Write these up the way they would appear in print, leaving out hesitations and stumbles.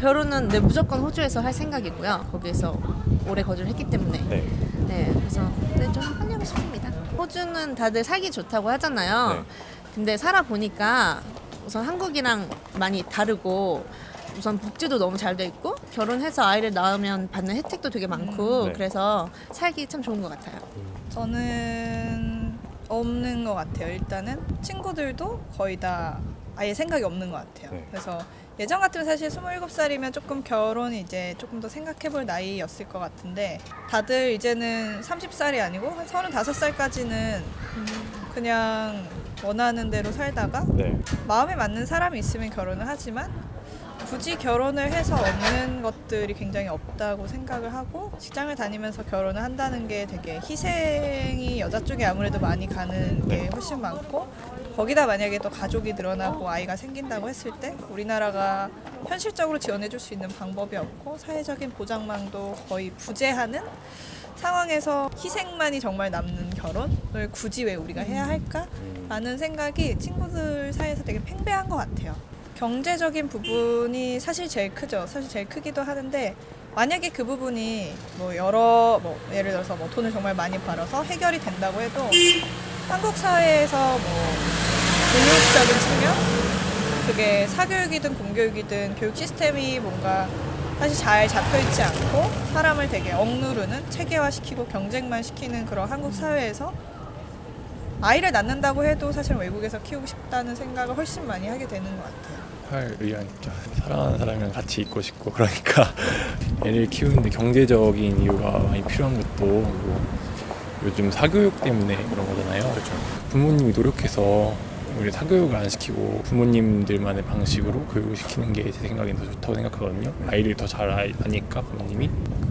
결혼은 네, 무조건 호주에서 할 생각이고요. 거기에서 오래 거주를 했기 때문에. 네. 네, 그래서 네, 좀 하려고 싶습니다. 호주는 다들 살기 좋다고 하잖아요. 네. 근데 살아보니까 우선 한국이랑 많이 다르고 우선 복지도 너무 잘 돼 있고 결혼해서 아이를 낳으면 받는 혜택도 되게 많고 네. 그래서 살기 참 좋은 것 같아요. 저는 없는 것 같아요. 일단은 친구들도 거의 다 아예 생각이 없는 것 같아요. 네. 그래서 예전 같으면 사실 27살이면 조금 결혼이 이제 조금 더 생각해볼 나이였을 것 같은데 다들 이제는 30살이 아니고 한 35살까지는 그냥 원하는 대로 살다가 네. 마음에 맞는 사람이 있으면 결혼을 하지만 굳이 결혼을 해서 얻는 것들이 굉장히 없다고 생각을 하고 직장을 다니면서 결혼을 한다는 게 되게 희생이 여자 쪽에 아무래도 많이 가는 게 훨씬 많고 거기다 만약에 또 가족이 늘어나고 아이가 생긴다고 했을 때 우리나라가 현실적으로 지원해 줄 수 있는 방법이 없고 사회적인 보장망도 거의 부재하는 상황에서 희생만이 정말 남는 결혼을 굳이 왜 우리가 해야 할까? 라는 생각이 친구들 사이에서 되게 팽배한 것 같아요. 경제적인 부분이 사실 제일 크죠. 사실 제일 크기도 하는데 만약에 그 부분이 예를 들어서 돈을 정말 많이 벌어서 해결이 된다고 해도 한국 사회에서 교육적인 측면 그게 사교육이든 공교육이든 교육 시스템이 뭔가 사실 잘 잡혀있지 않고 사람을 되게 억누르는 체계화시키고 경쟁만 시키는 그런 한국 사회에서 아이를 낳는다고 해도 사실 외국에서 키우고 싶다는 생각을 훨씬 많이 하게 되는 것 같아요. 할 의향 있죠. 사랑하는 사람이랑 같이 있고 싶고 그러니까 애를 키우는데 경제적인 이유가 많이 필요한 것도 요즘 사교육 때문에 그런 거잖아요. 그렇죠. 부모님이 노력해서 우리 사교육을 안 시키고 부모님들만의 방식으로 교육을 시키는 게 제 생각엔 더 좋다고 생각하거든요. 아이를 더 잘 아니까 부모님이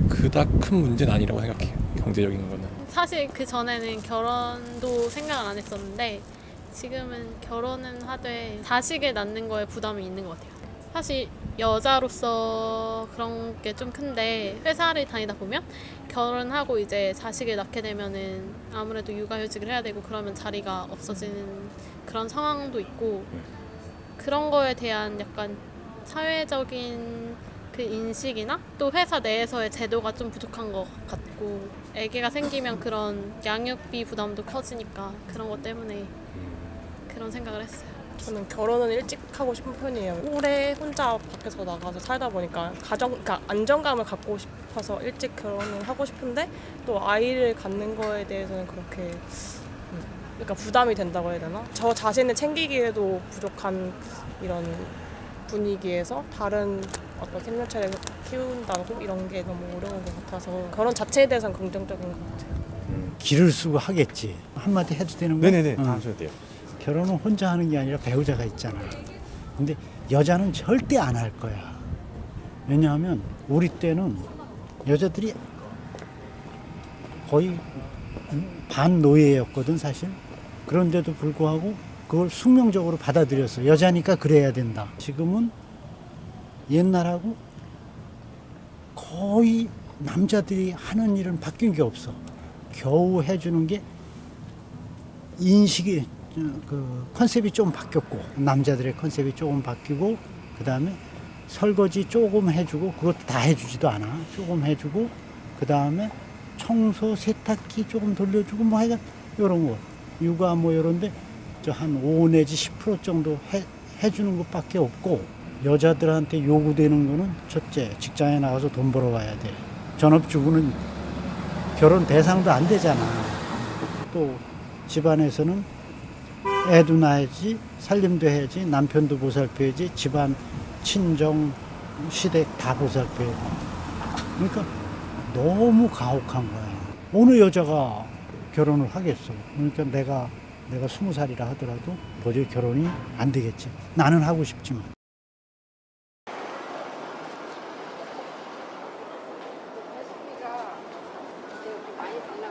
그닥 큰 문제는 아니라고 생각해요. 경제적인 거는. 사실 그 전에는 결혼도 생각을 안 했었는데 지금은 결혼은 하되 자식을 낳는 거에 부담이 있는 것 같아요. 사실 여자로서 그런 게 좀 큰데 회사를 다니다 보면 결혼하고 이제 자식을 낳게 되면은 아무래도 육아휴직을 해야 되고 그러면 자리가 없어지는 그런 상황도 있고 그런 거에 대한 약간 사회적인 그 인식이나 또 회사 내에서의 제도가 좀 부족한 것 같고 아기가 생기면 그런 양육비 부담도 커지니까 그런 것 때문에 그런 생각을 했어요. 저는 결혼은 일찍 하고 싶은 편이에요. 오래 혼자 밖에서 나가서 살다 보니까 그러니까 안정감을 갖고 싶어서 일찍 결혼을 하고 싶은데 또 아이를 갖는 거에 대해서는 그렇게 그러니까 부담이 된다고 해야 되나? 저 자신을 챙기기에도 부족한 이런 분위기에서 다른 어떤 생명체를 키운다고 이런 게 너무 어려운 것 같아서 결혼 자체에 대해서는 긍정적인 것 같아요. 기를 쓰고 하겠지. 한마디 해도 되는 거야? 네네네. 다 하셔도 돼요. 결혼은 혼자 하는 게 아니라 배우자가 있잖아. 근데 여자는 절대 안 할 거야. 왜냐하면 우리 때는 여자들이 거의 반노예였거든 사실. 그런데도 불구하고 그걸 숙명적으로 받아들였어. 여자니까 그래야 된다. 지금은 옛날하고 거의 남자들이 하는 일은 바뀐 게 없어. 겨우 해주는 게 인식이 그 컨셉이 좀 바뀌었고 남자들의 컨셉이 조금 바뀌고 그 다음에 설거지 조금 해주고 그것도 다 해주지도 않아. 조금 해주고 그 다음에 청소 세탁기 조금 돌려주고 뭐 하여간 이런 거 육아 뭐 이런데 한 5 내지 10% 정도 해주는 것밖에 없고 여자들한테 요구되는 거는 첫째 직장에 나가서 돈 벌어와야 돼. 전업주부는 결혼 대상도 안 되잖아. 또 집안에서는 애도 낳아야지 살림도 해야지 남편도 보살펴야지 집안 친정 시댁 다 보살펴야 돼. 그러니까 너무 가혹한 거야. 어느 여자가 결혼을 하겠어. 그러니까 내가 20살이라 하더라도 도저히 결혼이 안 되겠지. 나는 하고 싶지만.